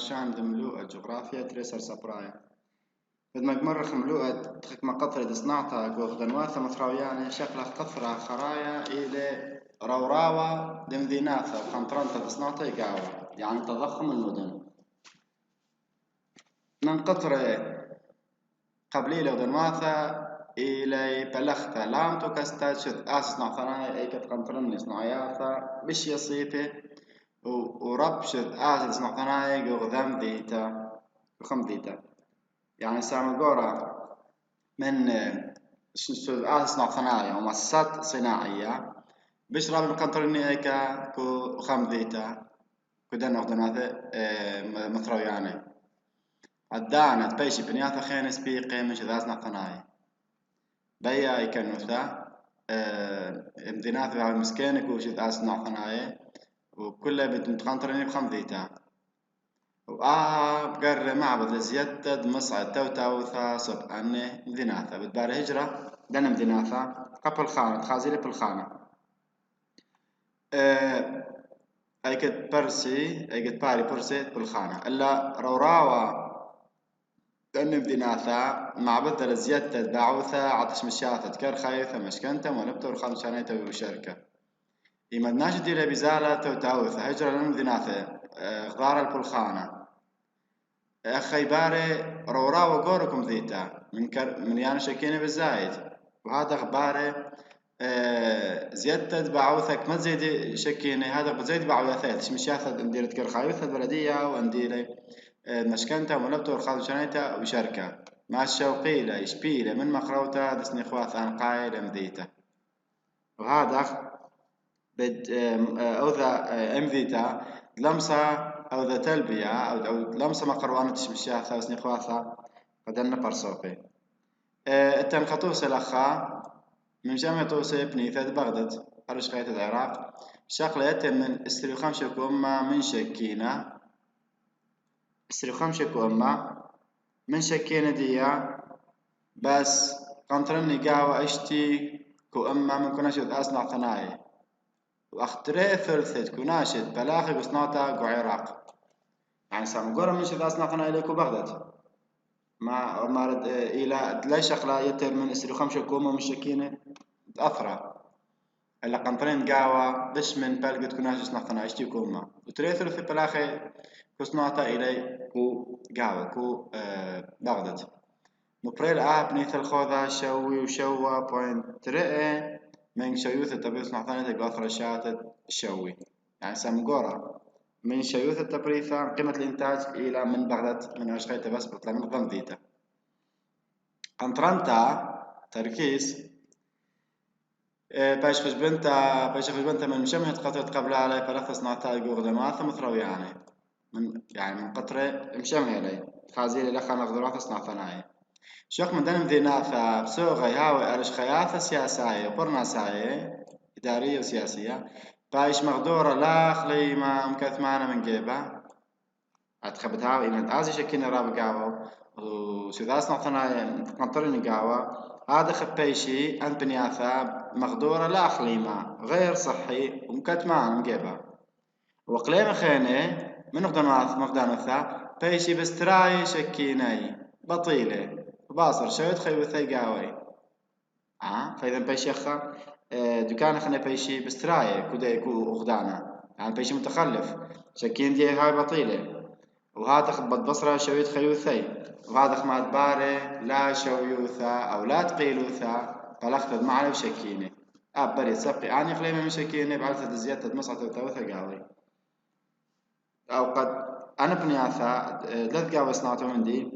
شان دملوءة جغرافيا تريسر سبرايا بدمك مرة ملوءة تخك مقطرة دصناعتا جوغ دنواثا مصراوياني شكلها قطرة خرايا إلى روراوة دمذيناثا وخنطرانتا دصناعتا يقاوة يعني تضخم المدن من قطرة قبليلة ودنواثا إلى بلغتا لام توكستا شد آس نعثنا إيكت قنطرن صناعياثا بش يصيته ورب شد آس نعثنا جوغ ذم ذيتا وخم ذيتا يعني سامجورا من آس نعثنايا ومؤسسات صناعية بشرب القنطرني إيكا كو خم ذيتا كدنا ودنواثا مثروياني عدانت بيشي بنياثا خينس بيقي مش ذاس نعثنايا بيا يكنوثا امديناثا مسكينك وشد آس نعثنايا وكلها بتنتقنطرني بخم ذيتا بقر معبد لزيادة مصعد توتاوثا صب أني مديناثا بتبار هجرة دنا مديناثا قبل خانة خازيلي بالخانة أيكت برسي أيكت باري برسي بالخانة إلا روراوة دنا مديناثا معبد لزيادة باعوثا عطش مشاثة كر خايثة مشكنتا ونبتور خمسانيتا وشركة يمدناش ديلا بزالة توتاوثا هجرة لمديناثا غدار البلخانة أخي باري روراوة قوركم ذيتا من يعني شكيني بالزايد وهذا غباري زيادة بعوثك ما تزيد شكيني هذا بزيد بعوثات مش ياخذ ندير تكر خايوثة البلدية وندير مشكنتا ونبتو الخاذ شنيتا وشركة مع الشوقيلة يشبيلة من مقروتا دسني خواث عن قايلة مذيتا وهذا بد أوذا أمذيتا لمسة أو ذا تلبية أو لمسة مقروانة تشمشيها ثاسني خواثا قدرنا برصوقي التنخطوس الأخا من جامعة توسي بنيثة بغداد أرش خيط العراق شغلة يتم من استريخام شكو أما من شكينة استريخام شكو أما من شكينة ديا بس قنطرني قاوة اشتي كو أما من كناشد أصنع ثناي واختري ثلثت كناشد بلاغي بصناطة قو عراق يعني سامقورا من شد أصنع ثناي ليكو بغداد ما رد إلى لا شغلة يتم من استريخام شكو أما من شكينة أثرى إلا قنطرين قاوة بش من بلقت كناش صنعتنا اشتي كوما وتريثر في بلاخي كصنعتا إلي كو قاوة كو بغداد نبريل بنيث الخوذة شوي وشوى بوينت رئي من شيوث التبريد صنعتنا تقو أثرى شاتت شوي يعني سامقورا من شيوث التبريثة قيمة الإنتاج إلى من بغداد من أشغيته بس بطلع من ضم ذيته قنطرنتا تركيز باش خشبنتا من مشمهة قطرة قبل علي فلخ صنعتها يقول دماثة مثروي يعني من قطرة مشمهة لي خازيلي لخا مغدورات صنعتناي شوخ من دنم ذيناثة بسوغي هاوي أرش خياثة سياسية وقرنا ساية إدارية وسياسية بايش مغدورة لا خلي ما مكث معنا من جيبه أتخبت هاوي من آزي شكينا راب قاوة وسيدا صنعتناي قنطرني قاوة هذا خبيشي أنت بنياثة مغدورة لا أخليمة غير صحي ومكتمان مجيبة وقليمة خينة من مغدانوثا بيشي بستراي شكيني بطيلة باصر شويت خيوثي قاوي فإذا بيشي أخا دكان خنا بيشي بستراي كده يكو أخدانا يعني بيشي متخلف شكين دي هاي بطيلة وهذا خبط بصرة شويت خيوثي وهذا خمات باري لا شويوثا أو لا تقيلوثا فلختد معنا بشكيني بري سبقي أني خليمة من شكيني بعرفة زيادة مصعة وتوثا قاوي أو قد أنا بنياثا لذ قاوي صنعته من دي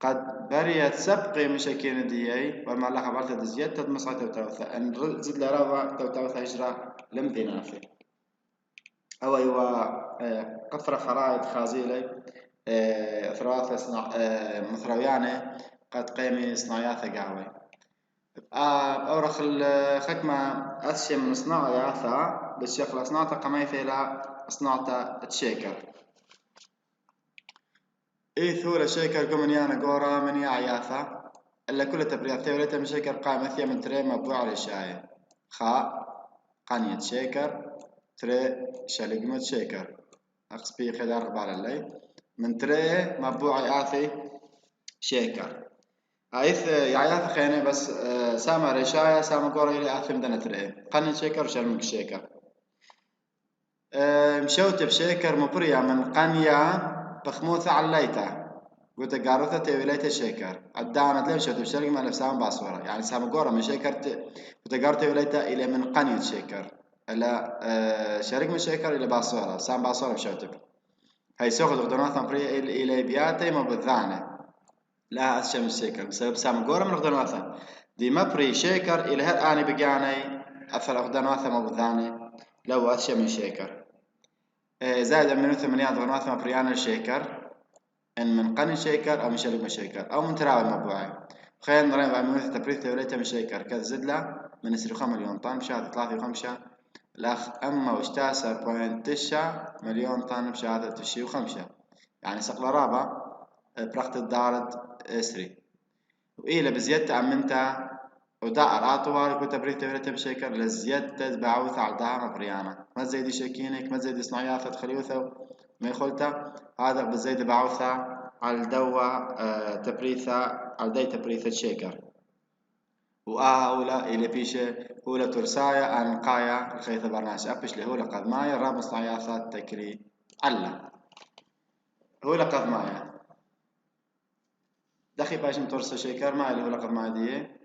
قد بريت سبقي من شكيني ديي وما لها بعرفة زيادة مصعة وتوثا أن زد لرابع توثا هجرة لم دينافي أو أيوة قطرة خرائط خازيلي ثلاثة مثرويانة قد قيمي صناياثة قاوي أورخ الخكمة أشياء من صناياثة بالشكل صناعة قميثة إلى صناعة تشيكر ثورة شيكر قمنيانا قورا من يعياثة إلا كل تبريات ثورة من شيكر قامثية من تري مبوع على الشاي قانية شيكر تري شالقمة شيكر أقصبي خلال ربع الليل من تري مبوع آثي شيكر هايث يعياث خيني بس سامع رشايا سامع قوري إلي آثي مدنة تري قنن شيكر وشرمك شيكر مشوت بشيكر مبريا من قنيا بخموثة عليتا قلت قاروثة تيوليتا شيكر الدانة ليه مشوت بشيكر ما نفسها باصورة يعني سامع قورا من شيكر قلت قاروثة تيوليتا إلى من قنية شيكر إلا شريك من شيكر إلى باصورة سام باصورة مشوت هاي سوق غدونات مبريا إلى بياتي مبذانة لا أشياء من شيكر بسبب سام قورا من غدونات دي مبري شيكر إلى هر آني بقاني أثر غدونات مبذانة لو أشياء من شيكر زائد من 8 غنوات مبريان الشيكر إن من قن شيكر أو من شرب شيكر أو من تراوي مبوعي خير نرين بعمل تبريد ثوريته من شيكر كذا زدلة من 5 مليون طن بشهادة 3.5 الأخ أما واشتاسر بوينت 9 مليون طن بشهادة 5 يعني سقل رابع برقت الدارد إسري وإلى بزيادة أمنتا وداء أطوار كتبريد تبريد بشيكر لزيادة بعوث على دعم بريانا ما زيد شاكينك ما زيد صناعيات خليوثة ما يخلته هذا بزيد بعوثة على الدوا تبريثة على دي تبريثة شيكر وأولا إلى بيشة هولا ترسايا أنقايا الخيثة برناش أبش لهولا قد مايا راب مصنعيات تكري ألا هولا قد مايا دخي باش مترسى شيكر ما اللي هولا قد مايا دي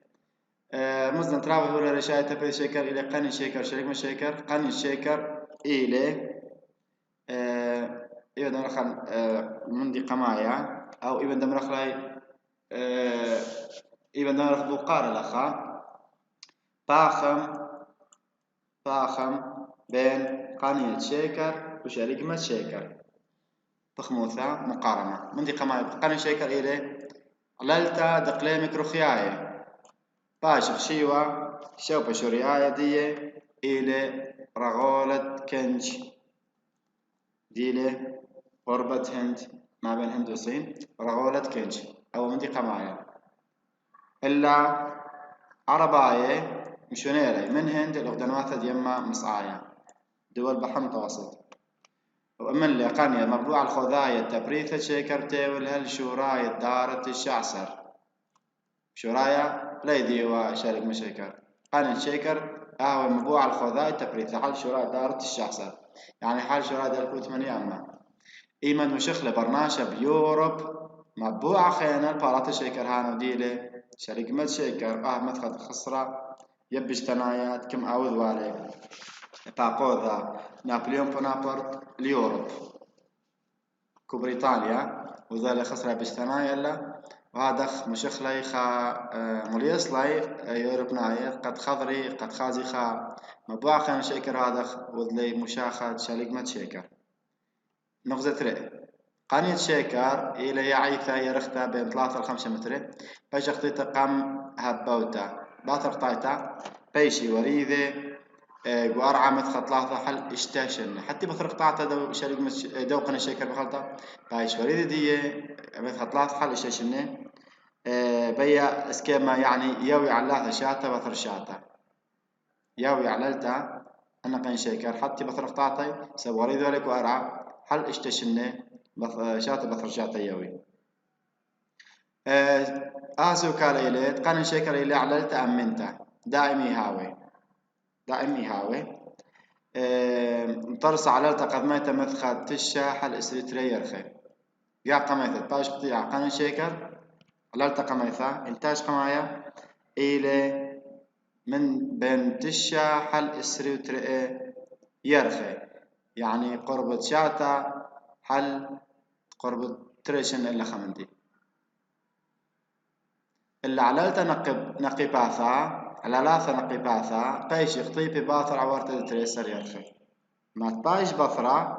مزن تراوي هو رشاية تبري شيكر إلى قني شيكر شريك من شيكر قني شيكر إلى إبن دمرخن مندي قمايا أو إبن دمرخلاي إبن دمرخ بوقار الأخا باخم بين قنية شيكر وشريك من شيكر بخموثة مقارنة مندي قمايا قني شيكر إلى علالتا دقلي ميكروخياي باشخ شيوا شوبة شوريايا دي إلى رغولة كنج ديلة قربة هند ما بين هند والصين رغولة كنج أو منطقة معينة إلا عرباية مشونيري من هند الأردنوات ديما مصعايا دول بحر متوسط ومن لقانيا مبلوع الخذايا تبريثة شيكرتي والهل شورايا دارة الشعسر شورايا ليدي وشارك مشيكر قاني شيكر هو مبوع الخذايا تبريثة حال شورايا دارة الشعسر يعني حال شورايا دارة 8 أما إيمان وشخلة برناشة بيوروب مبوع خيانة البارات شيكر هانو ديلي شريك مد شيكر مدخل خسرة يبش تنايات كم أوذ والي باقوذا نابليون بونابرت ليوروب كبريطانيا وذلك خسرة بشتنايا لا وهذا مشخلة خا مليصلي يوروب نايا قد خضري قد خازي خا مبوع خيانة شيكر هذا وذلي مشاخد شريك مد شيكر نغزة رئ قنية شيكر إلى يعيثة يرختا بين 3 و 5 متر باش اختيتا قم هبوتا باطر قطايتا بيشي وريذة قوار عامت خط 3 حل اشتاشن حتى بثر قطعتا دو شريك دو قنية شيكر بخلطة بايش وريذة دي عمت خط 3 حل اشتاشن بيا اسكيما يعني يوي على شاتا بثر شاتا يوي علالتا أنا قنية شيكر حتى بثر قطعتي سو وريذة ولك وارعا حل اشتاشن شاتا بثر شاتا يوي آسو كاليلت قانن شكر إلي عللت أمنتا دائمي هاوي مطرس عللت قد ميت مثخة تشا حل إسريتري يرخي يا قميثة باش قطيع قانن شكر عللت قميثة انتاج قمايا إلي من بين تشا حل إسريتري يرخي يعني قربة شاتا حل قربة تريشن إلا خمندي اللي علالتا نقيباثا علالاثا نقيباثا قيش يخطيبي باثر عورتا تريسر يرخي ما تبايش بثرة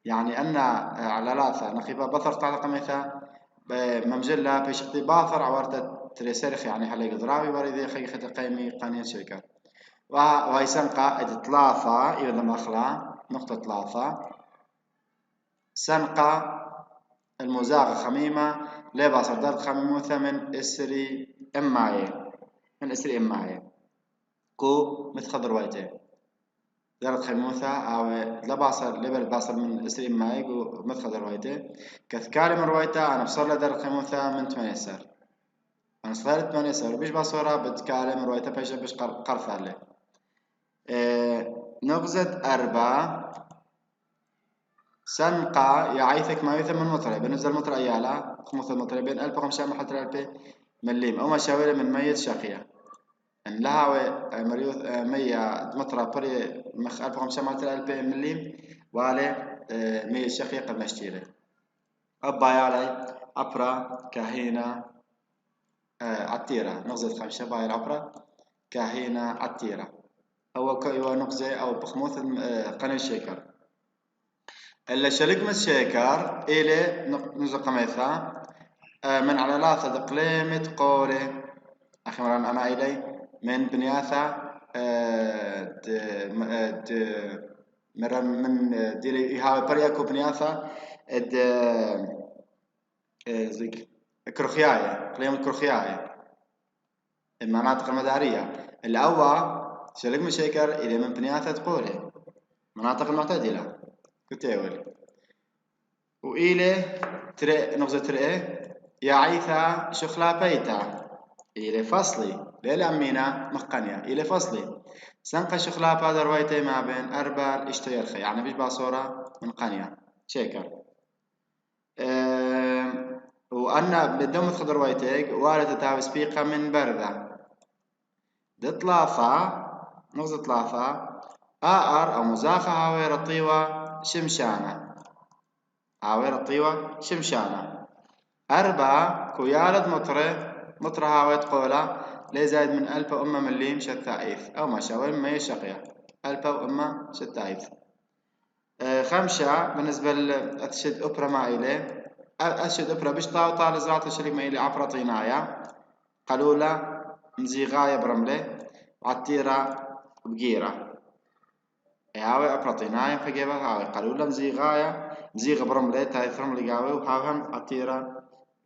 يعني أن علالاثا نقيبا بثر تعلق ميثا ممجلة بيش يخطي باثر عورتا تريسر يعني حلي قدراوي وريدي خي خطي قيمي قانين شركة وهي سنقة ثلاثة إذا مخلا نقطة 3 سنقة المزاغة خميمة ليبا صدرت خميموثة من إسري إماية كو مثل خضر وايتين ذرة خيموثة أو لباصر لبل باصر من إسرين مايق ومدخل رويته كثكالي من رويته أنا بصر لذرة خيموثة من 8 سر أنا صغير 8 سر بيش باصورة بتكالي من رويته بيش قرثة له نغزة 4 سنقى يعيثك ما يثم من مطرة بالنسبة للمطرة أيالا خموث المطرة بين 1500 محل 1000 مليم أو مشاوير من ميت شاقية ان لها مريوث 100 مطرة بري مخ 1500 محل 1000 مليم والي 100 شاقية قد مشتيرة أبا يالي أبرا كاهينة عتيرة نغزة 5 باي الأبرا كاهينة عتيرة أو كيوا نغزة أو بخموث قني الشيكر إلا شريك الشيكر إلي نزق ميثا من على لاثة دقليمة قولي أخي مران أنا إلي من بنياثا مران من ديري هاي برياكو بنياثا زيك كروخياية قليمة كروخياية المناطق المدارية الأول شريك الشيكر إلي من بنياثا تقولي مناطق المعتدلة كتاول وإلي تري نغزة تري يعيثا شخلا بيتا إلى فصلي ليلة أمينة مقنية إلى فصلي سنقى شخلا بادر ويتي ما بين أربع اشتيرخي يعني بيش باصورة من قنية شيكر وأنا بدون متخدر ويتيك والد تاوي سبيقة من بردة دطلافة نغزة طلافة آر أو مزاخة هاوير الطيوة شمشانة هاوير الطيوة شمشانة 4 كويالد مطرة هاويت قولة لي زايد من 1000 أمة مليم شتائف أو مشاوير ما يشقية 1000 أمة شتائف 5 بالنسبة لأتشد أبرا مايلة أتشد أبرا بش طاوطة لزراعة الشريك مايلة عبرة طينايا قلولة مزيغاية برملة عطيرة بقيرة هاوي أبرا طينايا فجيبها هاوي قلولة مزيغة برملة تاي فرم لقاوي وهاوهم عطيرة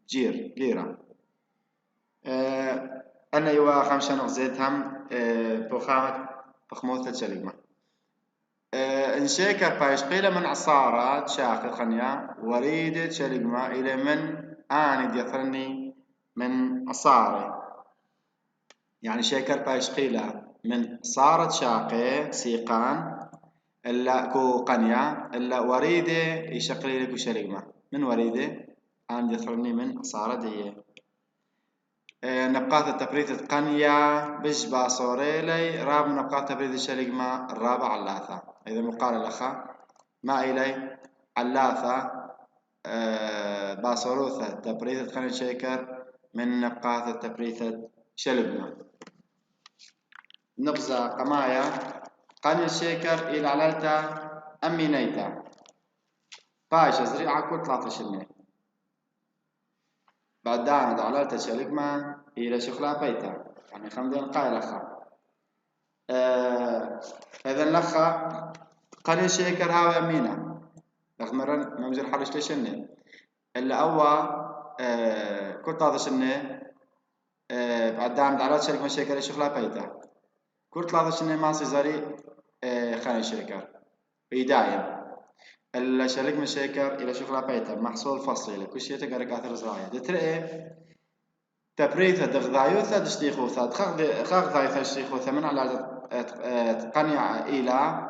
جير قيرة أنا يوا 5 نغزيتهم بخامة بخموثة شليمة انشيكر بايش قيل من عصارة شاقي خنيا وريدة شليمة إلى من آني ديثرني من عصاري يعني شيكر بايش قيل من صارت شاقي سيقان إلا كو قنيا إلا وريدة يشقلي لكو شليمة من وريدة آني ديثرني من عصارة دي نقاط التبريد قنية بش باصوريلي راب نقاط تبريد الشليقمة الرابع علاثة إذا مقال الأخا ما إلي علاثة باصوروثة تبريد قنية شيكر من نقاط التبريد شليقمة نبزة قماية قنية شيكر إلى علالتا أمينيتا باش زريعة كل 13 بعدان علالتا شليقمة إلى شخلا بيتا يعني خمدين قايل أخا إذا لخا قني شيكر هاوي أمينة أخمرن ممزر حرش لشنة إلا أول كل 13 بعدان علالتا شليقمة شيكر شخلا بيتا كل 13 ماسي زاري خاني شيكر بداية الشريك من شيكر إلى شخلا بيتا محصول فصيلة كل شيء تقرأ كاثر زراعية دترئ تبريثة دغذايوثة دشتيخوثة خغذايثة دشتيخوثة من على تقنيع إلى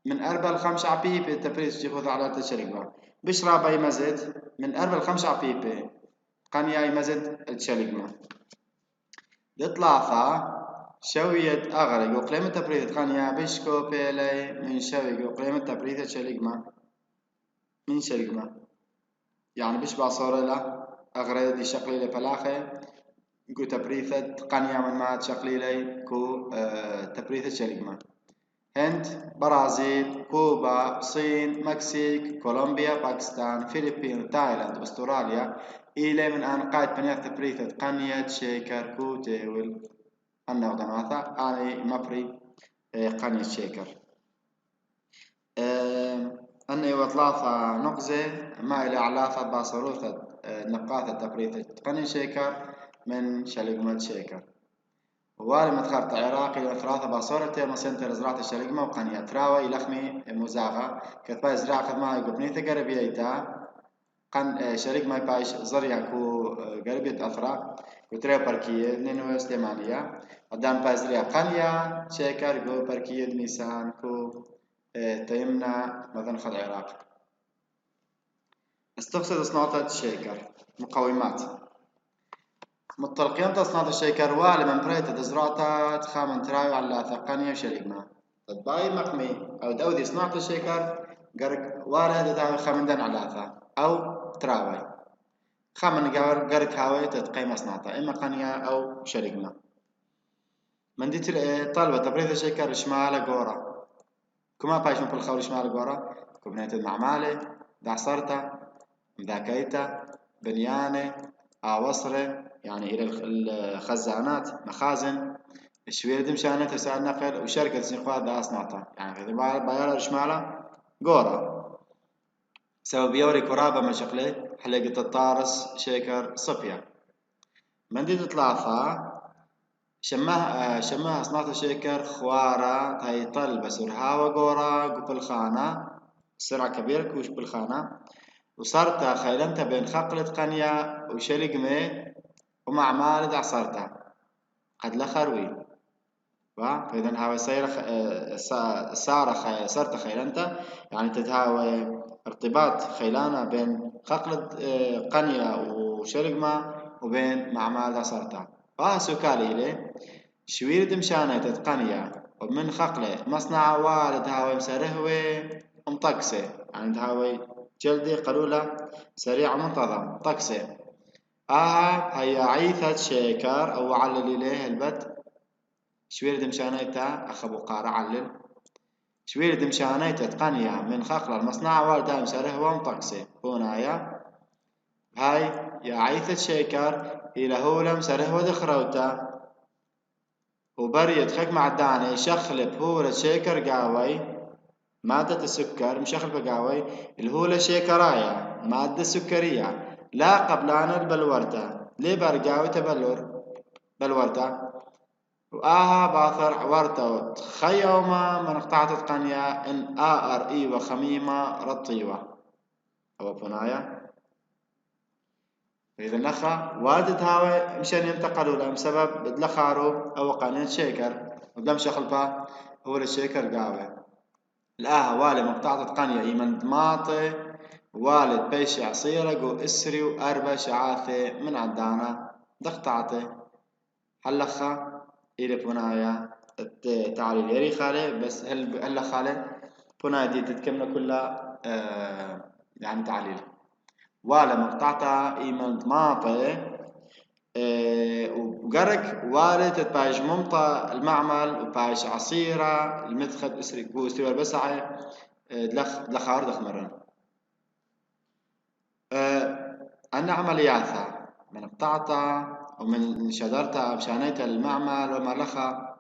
من 4 ل 5 عبيبة تبريث دشتيخوثة على تشريقها بشرب أي مزد من 4 ل 5 عبيبة قنيع أي مزد التشريقها دطلافة شوية أغرق وقليمة تبريث قنيع بشكو بيلي من شوية وقليمة تبريث تشريقها من شريقها يعني بشبع صورة أغرق دي شقلي لفلاخة كو تبريثة قنية من ما تشقليلي كو تبريثة شريقما هند برازيل كوبا الصين مكسيك كولومبيا باكستان فلبين تايلاند استراليا إلى من أن قاعد بنيات تبريثة قنية شيكر كو تيول النغضناثة أنا مبري قنية شيكر أني وطلاثة نقزة ما إلى علاثة باصروثة نقاثة تبريثة قنية شيكر من شلقمة شيكر والي متخرط عراقي ثلاثة باصورة مسنتر زراعة الشرقمة وقنية تراوي لخمي مزاغة كتباي زراعة خدمة قبنيثة قربيتا قن شريك ماي بايش زريا كو قربية أثرا وتري بركية نينو استيمانية قدام باي زريا قنية شيكر كو بركية نيسان كو تيمنا مثلا خد عراق استقصد صناعة الشيكر مقومات متطلقين تصنيع الشيكر والي من بريت دزراتا تخامن تراوي على ثقانية وشريكما تطباي مقمي أو دودي صناعة الشيكر قرق والي هذا تاوي خامندن على ثا أو تراوي خامن قرق هاوي تتقيم صناعته إما قنية أو شريكما من دي طلبة تبريد الشيكر شمال قورا كما بايش من بالخول شمال قورا كوبنيت المعمالة دعصرتا مذاكيتا بنيانة عوصرة يعني إلى الخزانات مخازن شوية دمشانة وسائل نقل وشركة سنقوات دا أصناطة يعني إذا بايالا رشمالة قورة سبب يوري كرابة مشقلة حلقة الطارس شيكر صبيا منديد ثلاثة شماه أصناطة شيكر خوارة هاي طل بسرها قورة قبل خانة سرعة كبيرة كوش بالخانة وصرت خيلنتا بين خقلة قنية وشلقمة ومعمال عصرتها قد لا خروي فإذا هاوي صارت خيلنتا يعني تتهاوي ارتباط خيلانة بين خقلة قنية وشلقمة وبين معمال عصرتها سكالي إليه شوير دمشانة تتقنية ومن خقلة مصنع والد هاوي مسرهوي ومطقسة يعني تهاوي جلدي قلولة سريع منتظم طقسة هي عيثة شيكر أو علل إليه البت شوير دمشانيتا أخبو قارة علل شوير دمشانيتا تقنية من خقلة المصنع والدها مسرهوة ومطقسة هنايا هاي يا عيثة شيكر إلى هولة مسرهوة دخروتا وبريد خك معداني شخلب هولة شيكر قاوي مادة السكر مشخل بقاوي الهولة شيكرايا مادة سكرية لا قبلان البلورتا ليه برقاوي تبلور بلورتا باثر ورتا خيومة من قطعة القنية ان ار وخميمة رطيوة او بنايا إذا نخا والدت هاوي مشان ينتقلوا لهم سبب بدلخارو أو قانون شيكر قدام شخلبا هو الشيكر قاوي والي مقطعة قنية إيمن دماطي والد بيش عصيرة قو إسري وأربع شعاثة من عدانا دقطعتي هلخا إلى بنايا تعالي يري خالي بس هلا خالي بنايا دي تتكمل كلها يعني تعليل والي مقطعتها إيمن دماطي وقرق والد تتبايش ممطى المعمل وبايش عصيرة المدخل اسري قو استوى البسعة دلخار دخمرن أنا عملياتها من قطعتها ومن شجرتها بشانيتها المعمل ومرلخها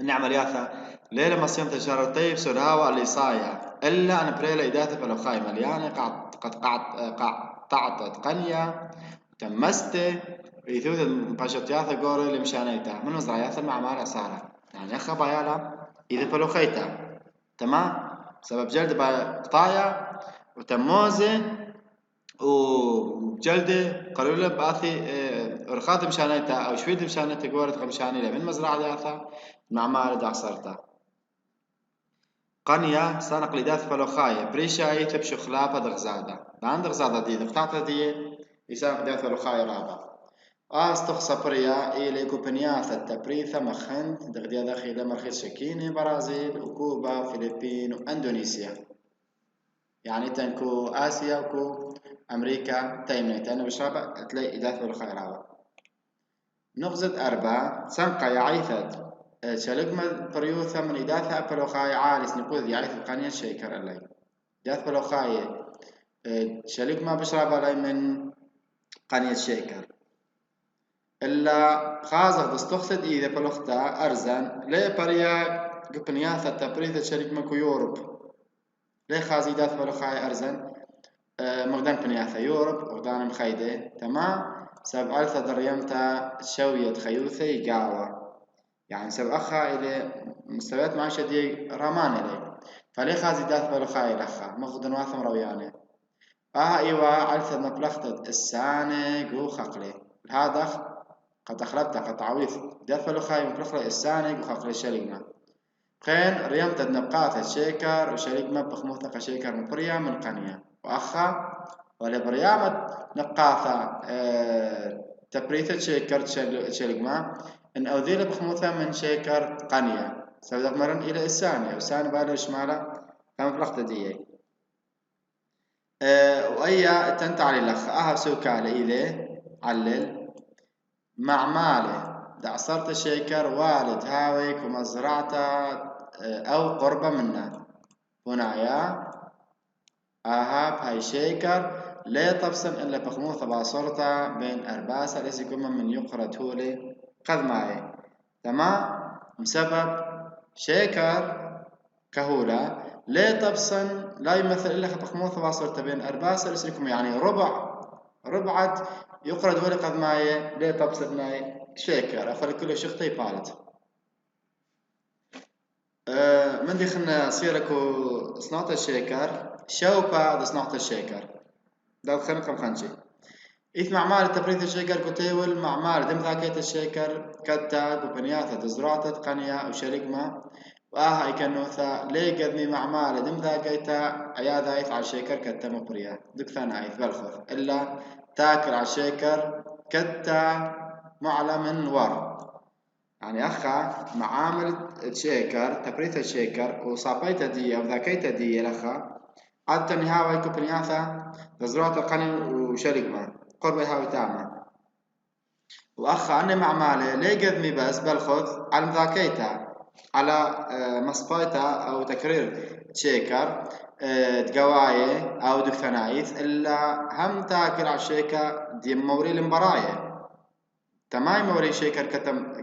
أن عملياتها ليلة مصيمة تشارة طيب سرهاوة اللي صايا إلا أنا بريلة إداثة فلوخاي مليانة قد قعدت قنية تمسته يثوث باشتياثة قوري اللي مشانيتها من مزرعياثة المعمار أصارة يعني أخا بايالا إذا فلوخيتها تمام سبب جلد قطايا وتموزة وجلدة قالوا باثي رخاط مشانيتها أو شويد مشانيتها قورت مشانيلة من مزرعة داثة معمار داخسرتها قنية سانق لداث فلوخاية بريشاي تبشو خلافة دغزادة عند غزادة دي دقطعتها دي يسانق داث فلوخاية رابا استخصى بريا إلي كوبنياثة التبريثة مخنت دغديا داخل مرخص شكيني برازيل وكوبا وفلبين وأندونيسيا يعني تنكو آسيا وكو أمريكا تيمنيت أنا بشربة تلاقي إداث فلوخاية رابا نغزة أربعة سنقا يعيثت شلقمة بريوثة من إداثة فلوخاية عالس نقول يعيث القانية الشيكر اللي إداث فلوخاية شلقمة بشربة لي من قانية الشيكر إلا خازق دستخصد إذا بلوختا أرزان ليه بريا قبنياثة تبريثة شلقمة كو يوروب ليه خازي إداث فلوخاية أرزان مقدام بنياثة يوروب وغدان مخيدة تمام سبب ألثة دريمتا شوية خيوثة يقاوة يعني سب أخا إلى مستويات معيشة دي رامان إلي فلي خازي داث بلخاي الأخا مخدن واثم رويانه إيوا عرفت مبلغة السانة جو خقلي هذا قد أخلبت قد تعويض داث بلخاي مبلغة السانة جو خقلي شريكنا خين ريمت نبقات الشيكر وشريك مبخ موثقة شيكر مبريا من قنية وأخا ولا بريامة نبقاثة تبريثة شيكر شلقما إن أوذيل بخموثة من شيكر قنية سبدق مرن إلى الثانية والثانية بالو شمالة كم بلغت دي وأي تنتعلي الأخ سوكالة إليه علل معمالة دعصرت شيكر والد هاويك ومزرعته أو قرب منه هنا بهاي شيكر لا تبصن إلا بخموثة باصرتا بين أرباسة ليس كما من يقرأ هولي قد معي تمام بسبب شيكر كهولة لا تبصن لا يمثل إلا بخموثة باصرتا بين أرباسة ليس كما يعني ربعة يقرأ هولي قد معي لا تبصن شيكر أخلي كل شخطي بالت من دي خلنا سيركو صناعة الشيكر شوبا دي صناعة الشيكر ده خلنا خنشي إث معمار تبريد الشيكر كتيول معمار دم ذاكيت الشيكر كتا كوبنياتا تزرعت قنيا أو شريكما وآها إكنوثا لي قدمي معمار دم ذاكيتا عياذا إث على الشيكر كتا مقريا دك ثانا إث بالخوف إلا تاكل على الشيكر كتا معلم ور يعني أخا معامل الشيكر تبريد الشيكر وصابيتا دي أو ذاكيتا دي الأخا عادة نهاوي كوبنياتا تزرعت القني وشريكما قرب هاوي تاما وأخا أني معمالي لي قدمي بس بالخذ على مذاكيتا على مصبايتا أو تكرير شيكر تقواي أو دكثنايث إلا هم تاكل على الشيكة دي موري المبراية تماي موري شيكر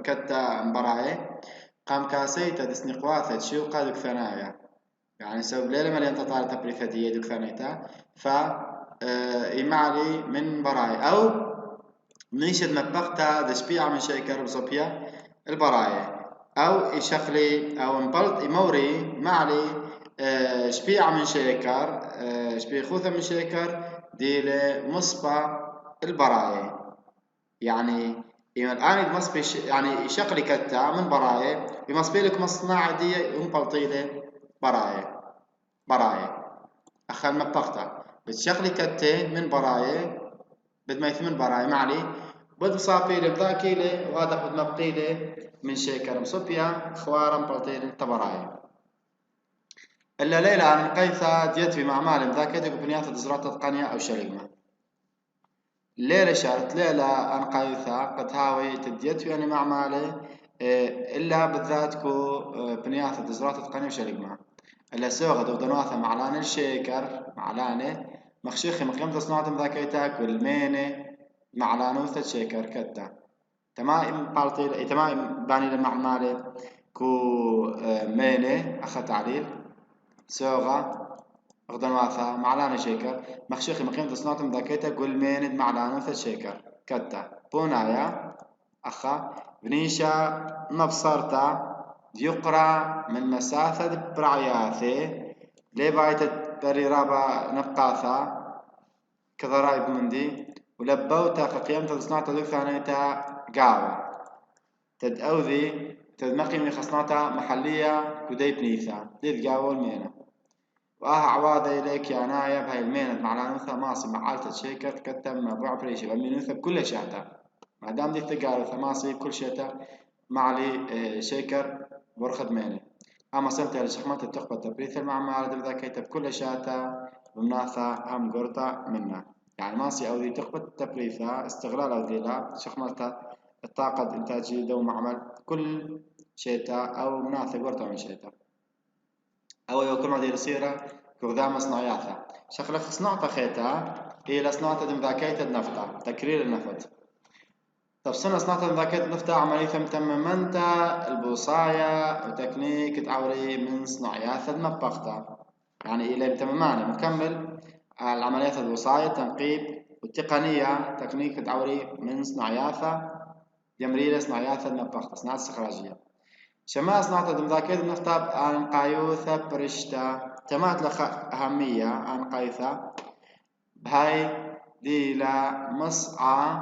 كتا مبراية قام كاسيتا دسني قواثة شيوقا دكثنايا يعني سبب ليلة مليان تطال تبريثة دي دكثنايتا إمالي من براي أو نيشد مبقتا دشبيع من شيكر بصبيا البراية أو إشخلي أو مبلط إموري معلي شبيع من شيكر شبيع خوثة من شيكر دي لمصبة البراية يعني الآن مصبي يعني شقلي كتا من براية يمصبي لك مصنع دي ومبلطي له براية أخذ مبقتا بتشغلي كتة من براية بد ما يثمن براية معلي بد صافي بذاكيلة وهذا بد مبقيلة من شيكر مصبيا خوارا مبلطيلة تبراية إلا ليلة عن قيثة ديت في معمال ذاكيتك بنيات تزرعت قنية أو شريمة ليلة شارت ليلة عن قيثة قد هاوي تديت في يعني معمالة إلا بالذات كو بنيات تزرعت قنية وشريمة إلا سوغد ودنواثة معلانة الشيكر معلانة مخشيخي مقيمة صناعة مذاكيتك والمينة معلانوثة شيكر كتا تمام بالطيل تمام باني المعمالة كو مينة أخذ تعليل سوغا ودنواثة معلانة شيكر مخشيخي مقيمة صناعة مذاكيتك والمينة معلانوثة شيكر كتا بونايا أخا بنيشا نبصرتا يقرأ من مسافة برعياثه لي بايت بريرابا نبقاثا كضرايب مندي ولبوتا كقيمة صناعة ذو ثانيتا قاوة تدأوذي تدمقيمي خصناتا محلية كدي بنيثا دي قاوة المينة عوادة إليك يا نايب هاي المينة معلانوثا ماسي معالتة شيكر كتم ما بعبريشي بمينوثا بكل شاتا ما دام دي تقالوا ثماسي بكل شاتا معلي شيكر برخد مينة أما سنتي لشخمات التقبة تبريث المعمار ذاك يتب كل شاتا بمناثة أم قرطة منا يعني ماسي أو ذي تقبة تبريثها استغلال أو ذي لا شخماتها الطاقة إنتاجية دو معمل كل شيتا أو مناثة قرطة من شيتا أو يكون هذه الصيرة كقدام صناعاتها شغلة صناعة خيتا هي لصناعة دم ذاكية النفطة تكرير النفط تفصيل صناعة ذاكية النفطة عملية تممنتا البوصاية وتكنيك تعوري من صناعيات المطبخة يعني إلى تماما مكمل العمليات البوصاية تنقيب والتقنية تكنيك تعوري من صناعيات يمريل صناعيات المطبخة صناعة استخراجية شماس نعطى دمذاكيد النفطة عن قايوثة برشتا تمات لخ أهمية عن قايوثة بهاي دي إلى مصعى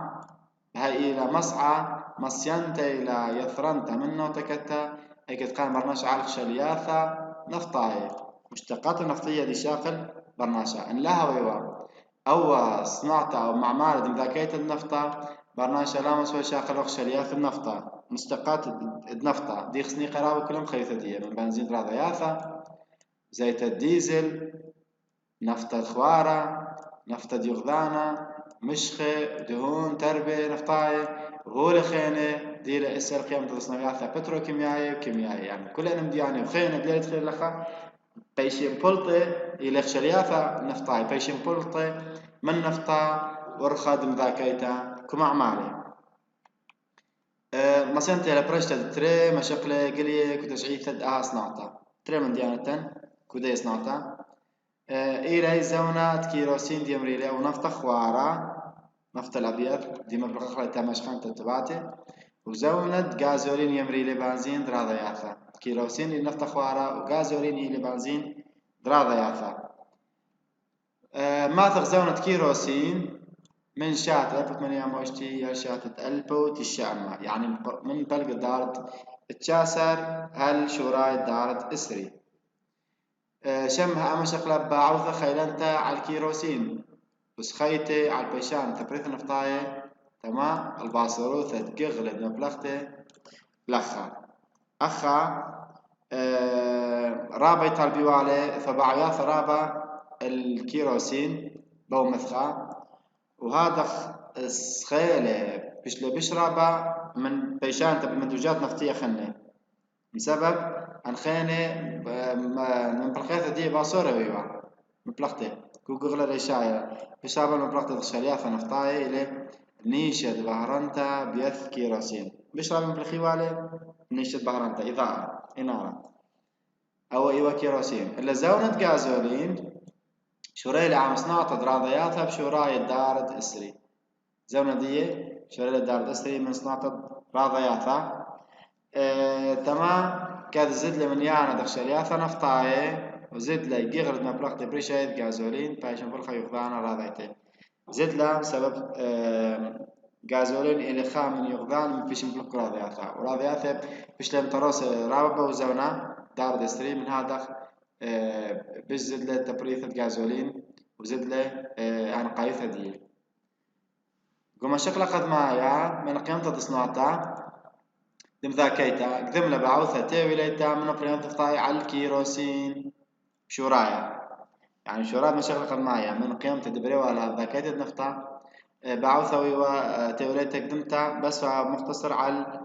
بهاي إلى مصعى مصينتا إلى يثرنتا منه تكتا هيك تقام برناش على خشلياثة نفطاي مشتقات النفطية دي شاقل برناشا إن لها ويوا أو صناعة أو معمارة دمذاكية النفطة برناشا لا مسوي شاقل وخشلياث النفطة مشتقات النفطة دي خصني قرابة كلهم خيثة دي من بنزين راضياثة زيت الديزل نفطة خوارة نفطة يغذانا مشخة دهون تربة نفطاية غول خينة دي إسر قيمة تصنيعاتها بتروكيميائية وكيميائية يعني كلنا مديانة وخينة بليلة خير لخا بيشين بلطة إلى خشلياثا نفطاية بيشين بلطة من نفطا ورخاد مذاكيتا كمعمالي مسنتي لبرشتا تري مشقلة قلية كتشعيثة صناعتا تري من ديانة كودي صناعتا إيري زونات كيروسين دي مريلي أو نفط خوارا نفط الأبيض دي مبلغ خلي تماش خانة تبعتي وزونة غازولين يمريلي بنزين دراضياثا كيروسين اللي نفط خوارا وغازولين اللي بنزين دراضياثا ماثق زونة كيروسين من شات 1800 شاتة ألبو تشامة يعني من بلق دارت التشاسر هل شوراي دارت إسري شمها أما شقلة باعوثة خيلانتا على الكيروسين بس خيتي على البيشان تبريث نفطاية تمام الباصروثة تقغلد مبلغته لخا أخا رابع طالبيوالي فبعياث رابع الكيروسين بو مثخا وهذا سخيلة بش رابع من بيشان تبي منتوجات نفطية خنة بسبب أنخانة من بلقيثة دي باصورة ويوا مبلغته كوغل ريشايا بسبب مبلغته الشريعة نفطاي إلى نيشة بهرنتا بيث كيروسين بشرب من بالخيوالة نيشة بهرنتا إضاءة إنارة أو إيوا كيروسين إلا زونة غازولين شوري عم صناعة دراضياتها بشوراي الدارد إسري زونة دي شوري الدارد إسري من صناعة راضياتها تمام كاد زد لي من يانا دخشلياثا نفطاي وزد لي جيغرد مبلغ بريشايد غازولين بايشن بالخا يغضانا راضيته زد له بسبب غازولين اللي خام من يغضان فيش مبلغ راضياتها وراضياتها فيش لم تروس راببه وزونا دار دستري من هذا بزد له تبريثة غازولين وزد له عن قايثة دي قم شكل قد معايا من قيمة تصنعتها دم ذاكيتا قدم له بعوثة تاويليتا من قيمة تفطاي على الكيروسين شورايا يعني شورات مشغل قد معايا من قيمة تدبريو على ذاكيتا نفطا بعوثة ويوا تاويليتا قدمتا بس مختصر على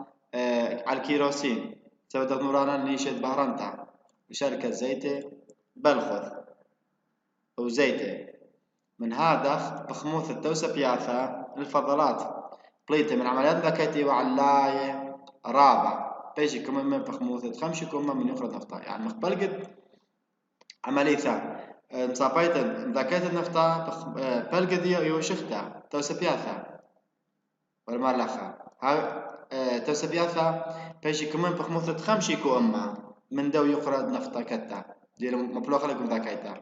الكيروسين سوى تغنورانا نيشة بهرنتا بشركة زيتة بلخذ وزيتة من هذا بخموث التوسة بياثا الفضلات بليتة من عمليات ذاكيتي وعلاية رابع بيجي كمان من بخموثة خمشي كمان من يخرج نفطا يعني مقبل قد عملية ثا مصابيت ذاكيت النفطا بلقد يوشختا توسة بياثا والمال لخا ها توسة بياثا بيجي كمان بخموثة خمشي كمان من دو يخرج نفطا كتا دير مبلوخ لكم ذاكيتا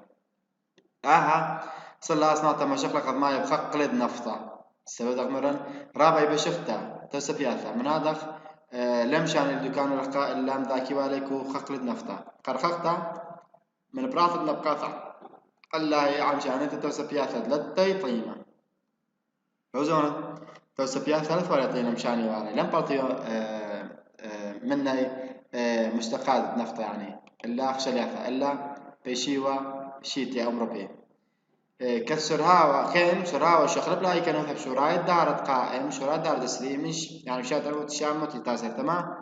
صلى أصناتا ما شخلق قد ما يبخق قلد نفطا السبب دغمرن رابع بشختا توسة بياثا من هذا لمشان الدكان لقاء اللام ذاكي واليكو خقلد نفطا قرخقتا من برافد نبقاطع الله عم شانت توسة بياثا لتي طيمة عوزونا توسة بياثا ثلاث ولا طينا مشاني والي لم بلطيو مني مشتقات نفطا يعني إلا خشلياثا إلا بيشيوا شيتي أمربي كسرها وخين شراء وشخرب لا يكنوا ذهب شراء دارت قائم شراء دار دسري مش يعني شاد عود شامت لتاسر تمام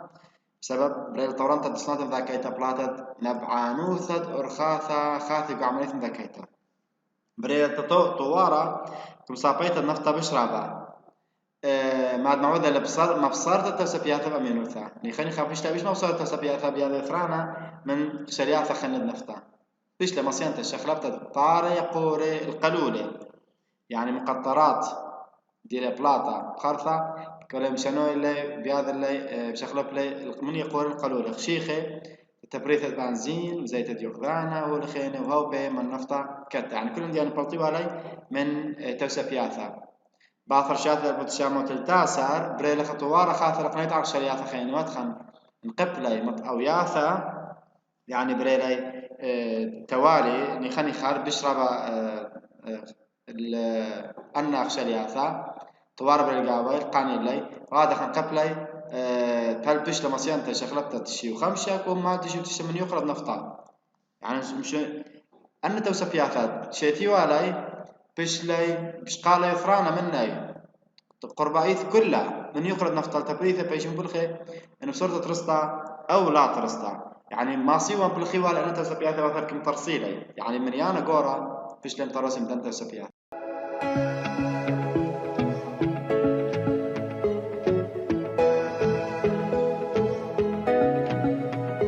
بسبب بريل طوران تدسنات ذاكيتا بلاتت نبعانوثة أرخاثة خاثق عملية ذاكيتا بريل طوارة كم صابيت النفطة بشرابة مع معوذة لبصر مبصرة التسبيات بأمينوثة يعني خليني خافش تابيش مبصرة التسبيات بيادة ثرانا من شريعة خلنا النفطة فيش لمصيانة الشخلبة الطارة يقوري القلولة يعني مقطرات ديال بلاطة خرطة كلي مشانو اللي بياذ اللي بشغلة بلي من يقول القلول خشيخة تبريث البنزين زيت ديوغذانا والخينة وهو بي من نفطة كتا يعني كلهم ديان بلطيو علي من توسفياثا باثر شاث البوتشامو تلتاسر بريل خطوارة خاثر قنيت عرش الياثا خينوات خن نقبلي أو ياثا يعني بريلي توالي نخني خار بشرب الناخ الياثا توار بالقاوي قاني لي وهذا خن قبلي بل بش لما سيانتا شغلبتا تشي وخمشة وما تشي وتشي من يقرب نفطا يعني مش أن توسفياثات شيتي والاي بش لي بش قال يثرانا مني قربايث كلها من يقرد نفط التبريثة بيشم بالخي إنه بصورة ترسطا أو لا ترسطا يعني ما سوى بالخي ولا أنت سبياثة وثركم ترسيلي يعني من يانا قورا فيش لم ترسم دنت سبياثة